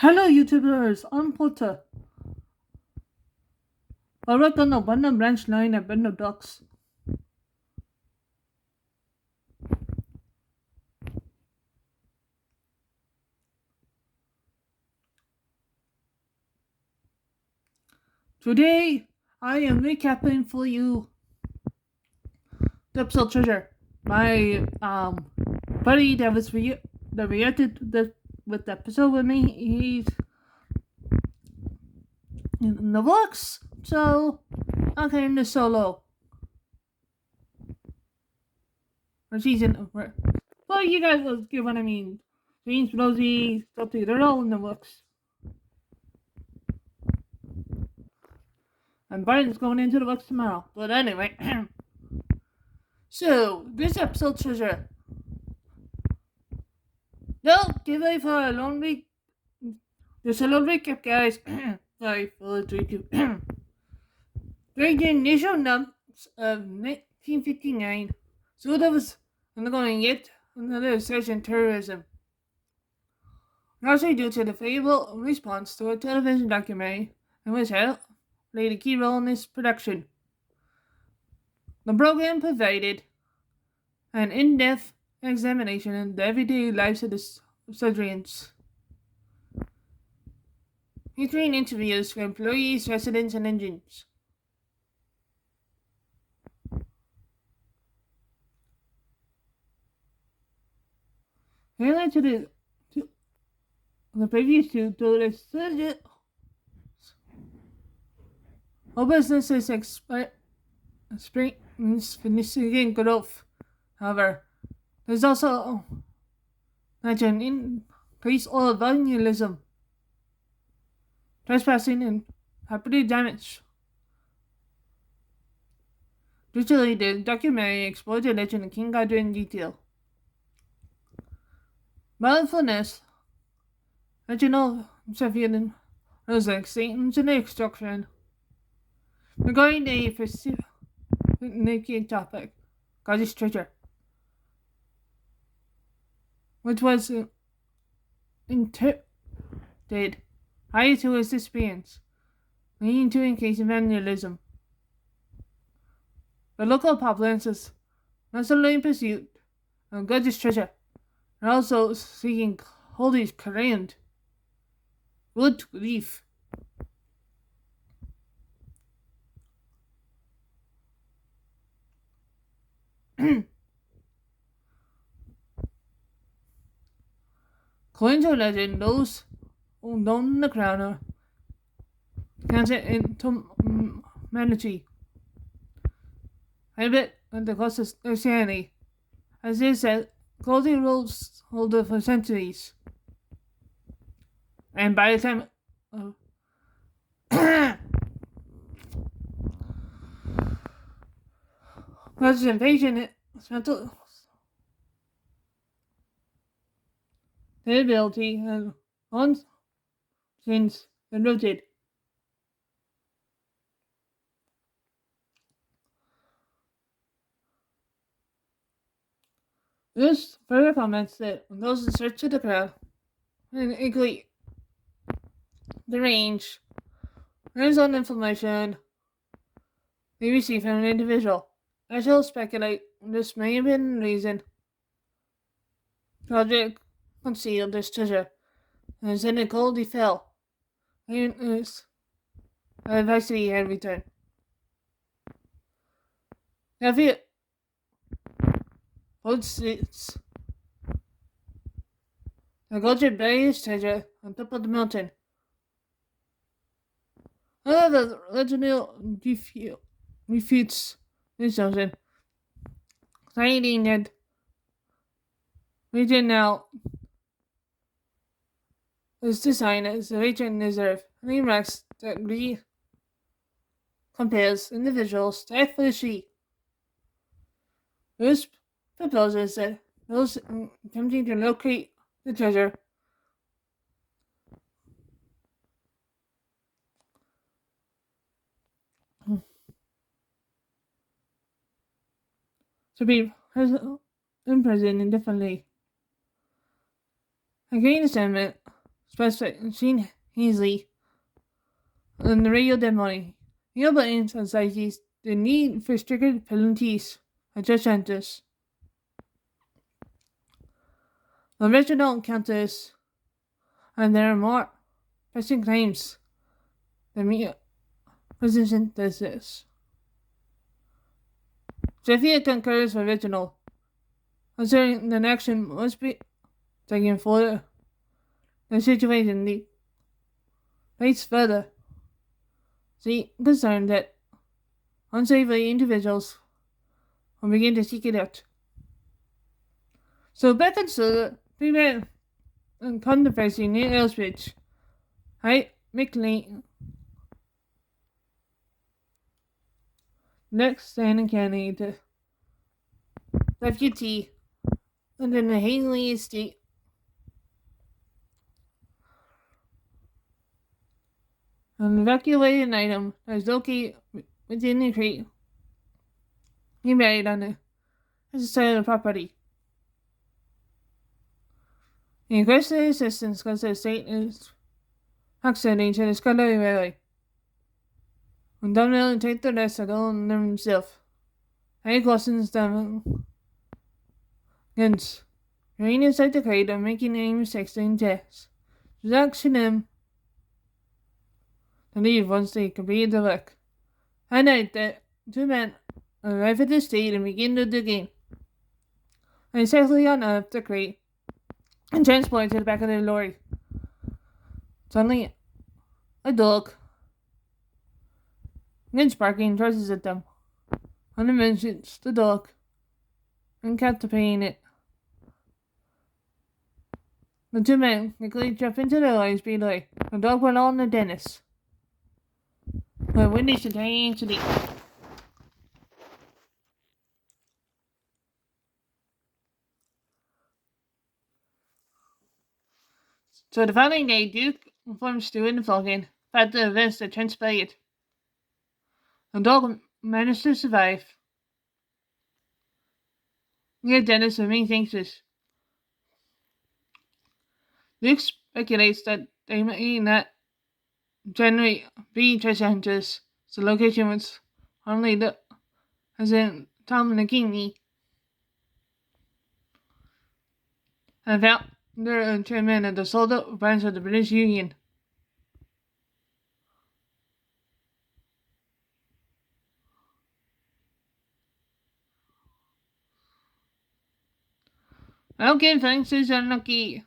Hello YouTubers, I'm Potter. I work on a abandoned branch line at Bender Docks. Today, I am recapping for you the episode treasure. My buddy that reacted with the episode with me, he's in the works, so I'm getting the solo. Or season, well, you guys will get what I mean. James, Rosie, something, they're all in the works. And Brian's going into the works tomorrow. But anyway, so this episode treasure. No, give away for a long week. Just a long recap, guys. Sorry for the recap. During the initial months of 1959, Suda was undergoing yet another surge in terrorism, largely due to the favorable response to a television documentary in which Hell played a key role in its production. The program provided an in-depth examination of the everyday lives of the subservients, featuring interviews for employees, residents, and engines. Similar to the previous two, to the subject, all businesses experience significant growth. However, there's also an increased oil vandalism, trespassing, and property damage. Usually, the documentary explored the legend of King Godwin in detail. Mindfulness, regional Soviet music, Satan's and instruction regarding the specific topic, God's treasure, which was interpreted prior to his experience, leading to increase in vandalism. The local populace is not solely in pursuit of God's treasure, and also seeking holy ground, good relief. According to legend, those who known the crown are cancer into humanity. I bet at the cost of their sanity, as they said, clothing rules hold for centuries. And by the time God's invasion, mental ability has long since been rooted. This further comments that those in search of the crowd and equally the range hands on information they receive from an individual. I shall speculate this may have been the reason Project concealed this treasure and sent it coldly fell. Even his adversity had returned. Have you Footsteps. The Gotcha bury his treasure on top of the mountain. However, the legend refutes this notion, citing that region now is designed as a region reserve and remarks that compares individuals to effortlessly. This proposes that those attempting to locate the treasure to be imprisoned indefinitely. Again, the sentiment specific Sheen Heasley, and the radio dead money. The other emphasizes the need for stricter penalties and just sentences. The original countess, and there are more pressing claims than mere position does this. Sophia concurs with original, considering the action must be taken further. The situation leads further. She concerned that unsavory individuals will begin to seek it out. So back in Sodor, prevent controversy near Elsbridge, I McLean next standing candidate deputy and then the Haley estate. An evacuated item that is located within the crate. He married on the side of the property. He requested assistance because the estate is accident to the Scullery Railway. And Domhnall take the rest of on himself. Harry questions them against remaining inside the crate and making any mistakes during tests. Reduction him to leave once they completed the work. I know that two men arrive at the estate and begin to dig in. They safely unearth the crate and transport it to the back of the lorry. Suddenly, a dog begins barking charges at them. One of them mentions the dog and captivating it. The two men quickly jump into the lorry speed away. The dog went on the dentist. But witness the tiny incident. So the following day, Duke informs Stu and Falcon about the events that transpired. The dog managed to survive. Yet Dennis remains anxious. Luke speculates that they may not generally be treasure hunters, so the location was only the as in Tom and the Kingly. And found the chairman of the Soldier branch of the British Union. Falcon thanks his unlucky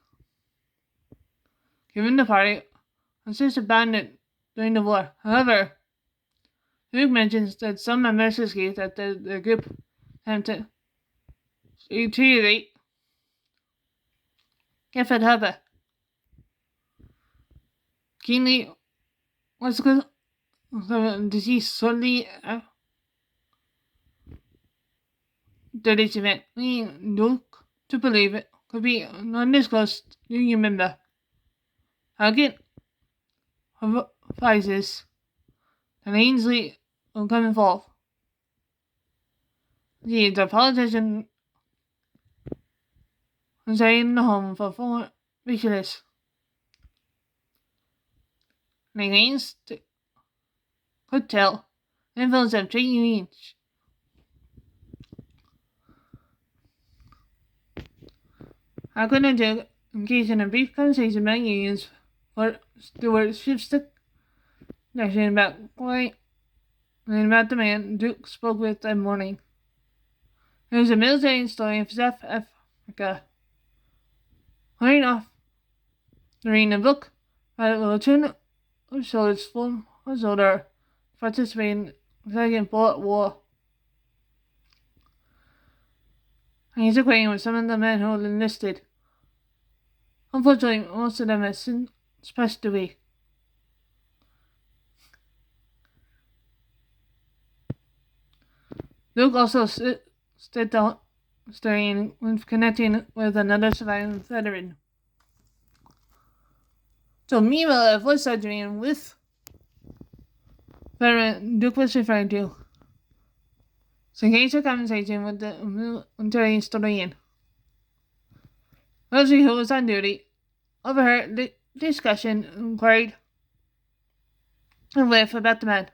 given the party and says abandoned during the war. However, Luke mentions that some members escaped that the group attempted to deteriorate Gifford Harbor. Keenly was the disease shortly after this event, leading Luke to believe it could be an undisclosed Union member. Hagen advises that Ainsley will come involved. He is a politician residing in the home for former visualists. They claims could tell the influence of trade unions. Hagen and Duke engaged in a brief conversation about unions for Stewart Shipstick connection about why and about the man Duke spoke with that morning. It was a military historian of South Africa. Running off reading a book about the return of soldiers from Sodor participating in the Second World War. And he's acquainted with some of the men who had enlisted. Unfortunately, most of them have since passed away. Luke also stood down studying when connecting with another surviving veteran. So meanwhile, a voice surgery with veteran Duke was referring to. So engage a conversation with the military historian. Rosie, who was on duty, overheard discussion inquired with about the man.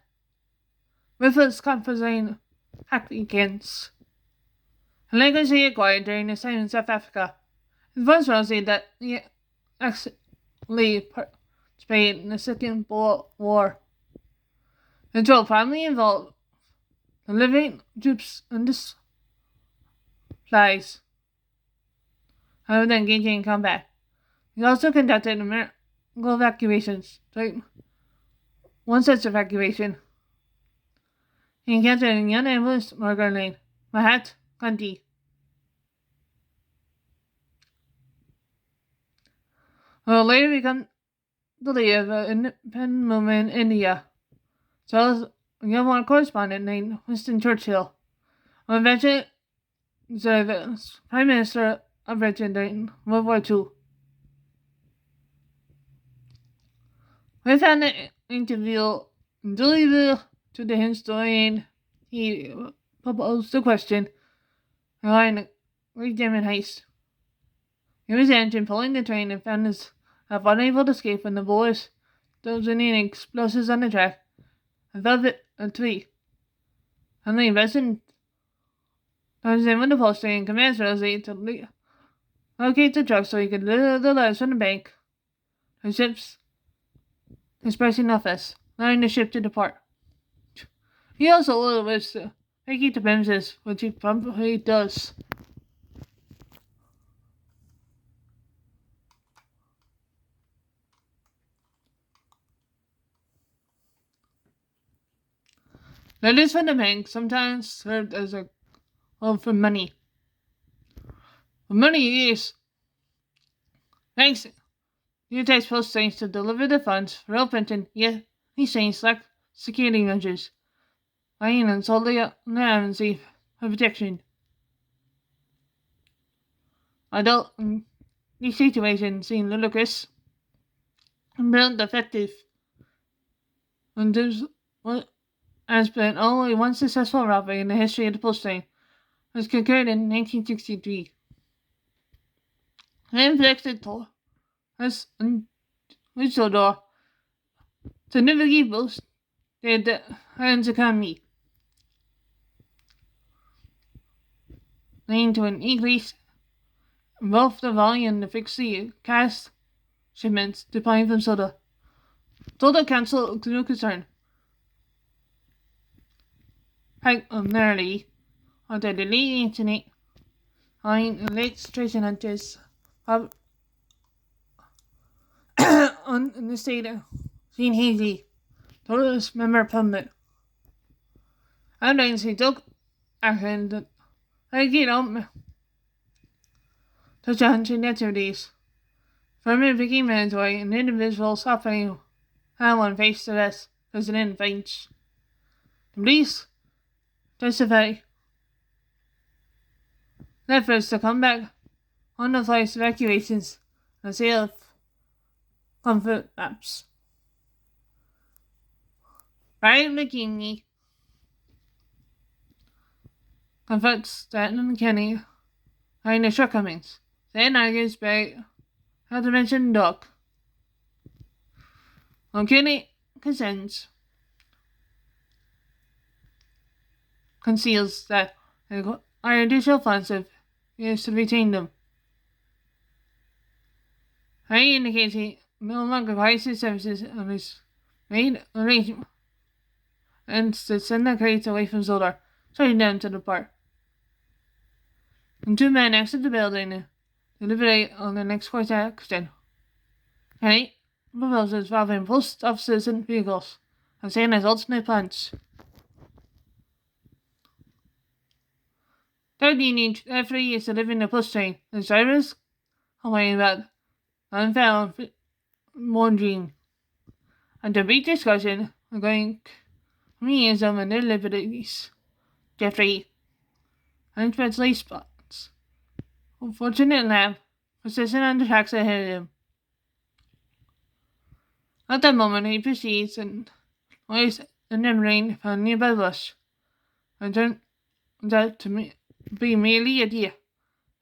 With his confusing applicants. A legacy acquired during his time in South Africa. His voice was that he actually participated in the Second Boer War. The role primarily involved delivering troops and supplies, rather than engaging in combat. He also conducted medical evacuations. During one such evacuation, he encountered a young ambulance worker named Mahat Gandhi. Who will later become the leader of the independent movement in India, as well as a young war correspondent named Winston Churchill, who eventually served as Prime Minister of Britain during World War II. We found an interview in Louisville to the historian. He proposed the question regarding the Great German heist. He was engine pulling the train and found himself unable to escape when the boys detonating explosives on the track and fell a tree. And the resident was in with the posting and commands Rosie to locate the truck so he could lure the letters from the bank. The ship's expressing office, allowing the ship to depart. He also ordered Wish to vacate the premises, which he promptly does. Letters from the bank sometimes served as a call for money. For many years, banks utilize post trains to deliver the funds for open yet these trains lack security measures, relying on solely on the agency for protection. Although these situations seem ludicrous and beyond effective, and there's what has been only one successful robbery in the history of the post train, was occurred in 1963. They inflicted as sodor significantly boosted the island's economy, leading to an increase in both the volume of fixed cash shipments deploying from soda. Soda Council grew concern, primarily after the late internet on late station hunters on the state of Jean Hazy, tourist member permit. Outings he took action I get on such hunting activities. Permit became mandatory and individuals suffering had one face to arrest as an infant. The police testify efforts to combat on-the-fly evacuations and sale of comfort apps. Brian McKinney confronts Stanton and Kenny behind the shortcomings. Then argues by how to mention Doc. When Kenny conceals that there are additional funds if he is to retain them. He indicates he no longer requires his services and has made arrangements to send the crates away from Sodor, shutting them to depart. And two men exit the building to deliberate on the next course action. Kenny proposes robbing post offices and vehicles, and saying his ultimate plans. 13 after years to live in the post train, the drivers complain about unfound wandering. And a brief discussion regarding communism and their liberties. Jeffrey unexpectedly spots a fortunate lamp persistent on the tracks ahead of him. At that moment, he proceeds and waits in the rain for a nearby bush. And turns out to be merely a deer.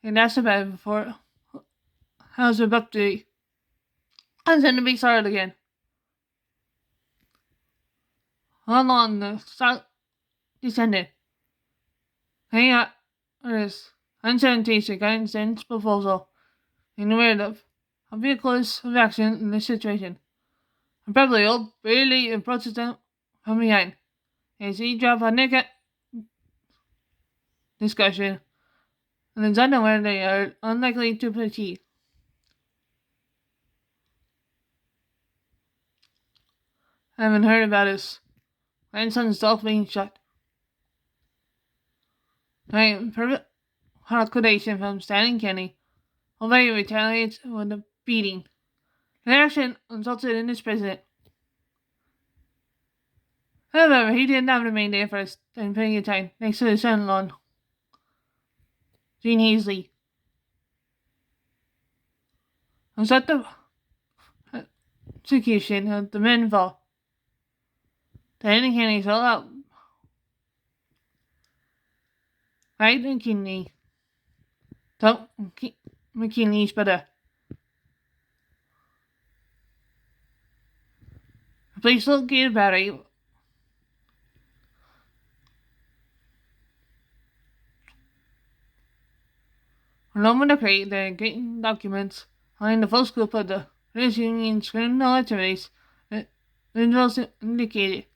And asks about it before how's about to And then the big started again. All on the south descended. Hang out his uncertainty against Zen's proposal in the way of a vehicles of action in this situation. And probably old barely approaches them from behind. As he dropped a naked discussion and is unaware they are unlikely to proceed. I haven't heard about his grandson's dog being shot. My perfect calculation from Stanley Kenny, although he retaliates with a beating. The action resulted in his president. However, he did not remain there for a plenty of time next to his son-in-law, Gene Hazley. And set the execution of the men fall. Stanley Kenny fell out right in kidney. Tom McKinley's brother. The police located Barry. Along with the crate, they're getting documents behind the full scope of the British Union's criminal activities that individuals indicated.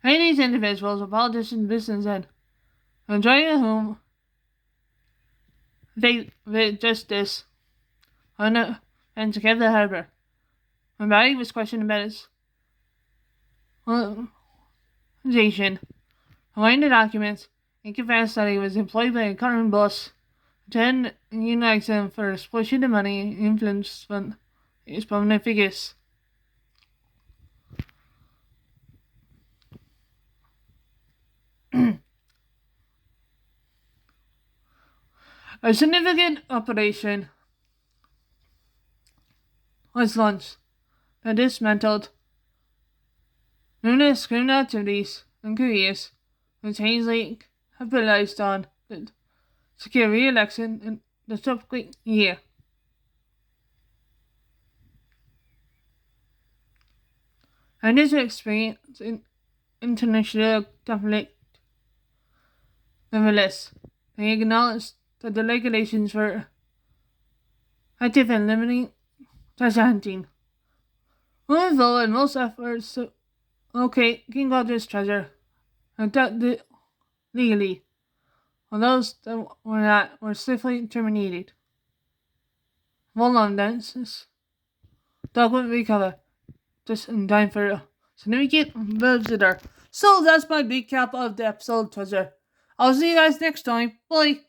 Many of these individuals were politicians and businessmen, the majority of whom they did justice on the fence of the harbour. When Barry was questioned about his organization, behind the documents, he confessed that he was employed by a current boss, then unites him for exploiting the money and influence from his prominent figures. A significant operation was launched that dismantled numerous criminal activities and careers which Hazley capitalized on to secure re-election in the subsequent year. And this experience in international conflict, nevertheless, they acknowledged that the regulations were active in limiting treasure hunting. Although in most efforts to locate King Roger's treasure and abducted legally, while those that were not were swiftly terminated. Volume dances. Dog would recover just in time for a significant visitor. So that's my recap of the episode treasure. I'll see you guys next time. Bye.